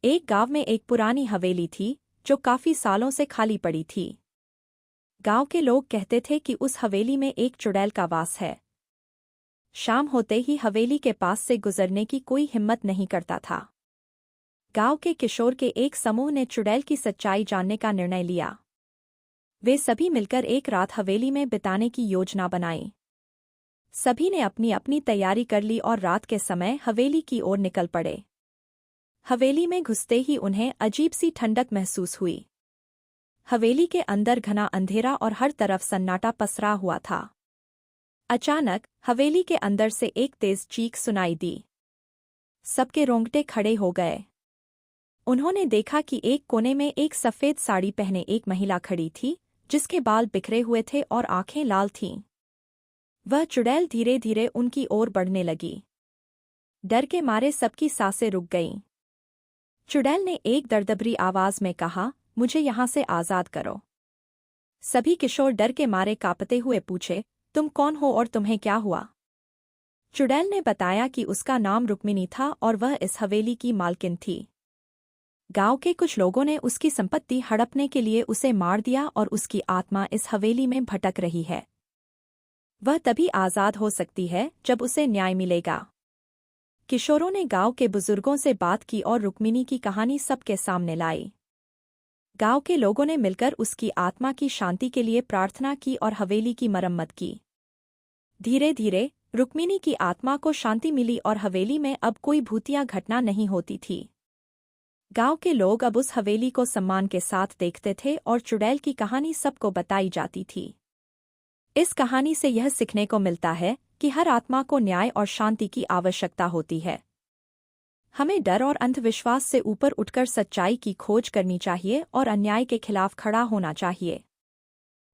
एक गांव में एक पुरानी हवेली थी जो काफी सालों से खाली पड़ी थी। गांव के लोग कहते थे कि उस हवेली में एक चुड़ैल का वास है। शाम होते ही हवेली के पास से गुजरने की कोई हिम्मत नहीं करता था। गांव के किशोर के एक समूह ने चुड़ैल की सच्चाई जानने का निर्णय लिया। वे सभी मिलकर एक रात हवेली में बिताने की योजना बनाई। सभी ने अपनी अपनी तैयारी कर ली और रात के समय हवेली की ओर निकल पड़े। हवेली में घुसते ही उन्हें अजीब सी ठंडक महसूस हुई। हवेली के अंदर घना अंधेरा और हर तरफ सन्नाटा पसरा हुआ था। अचानक हवेली के अंदर से एक तेज चीख सुनाई दी। सबके रोंगटे खड़े हो गए। उन्होंने देखा कि एक कोने में एक सफेद साड़ी पहने एक महिला खड़ी थी, जिसके बाल बिखरे हुए थे और आंखें लाल थीं। वह चुड़ैल धीरे धीरे उनकी ओर बढ़ने लगी। डर के मारे सबकी सांसें रुक गईं। चुड़ैल ने एक दर्दभरी आवाज में कहा, मुझे यहाँ से आजाद करो। सभी किशोर डर के मारे कांपते हुए पूछे, तुम कौन हो और तुम्हें क्या हुआ? चुड़ैल ने बताया कि उसका नाम रुक्मिणी था और वह इस हवेली की मालकिन थी। गांव के कुछ लोगों ने उसकी संपत्ति हड़पने के लिए उसे मार दिया और उसकी आत्मा इस हवेली में भटक रही है। वह तभी आजाद हो सकती है जब उसे न्याय मिलेगा। किशोरों ने गांव के बुजुर्गों से बात की और रुक्मिणी की कहानी सबके सामने लाई। गांव के लोगों ने मिलकर उसकी आत्मा की शांति के लिए प्रार्थना की और हवेली की मरम्मत की। धीरे धीरे रुक्मिणी की आत्मा को शांति मिली और हवेली में अब कोई भूतिया घटना नहीं होती थी। गांव के लोग अब उस हवेली को सम्मान के साथ देखते थे और चुड़ैल की कहानी सबको बताई जाती थी। इस कहानी से यह सीखने को मिलता है कि हर आत्मा को न्याय और शांति की आवश्यकता होती है। हमें डर और अंधविश्वास से ऊपर उठकर सच्चाई की खोज करनी चाहिए और अन्याय के खिलाफ खड़ा होना चाहिए।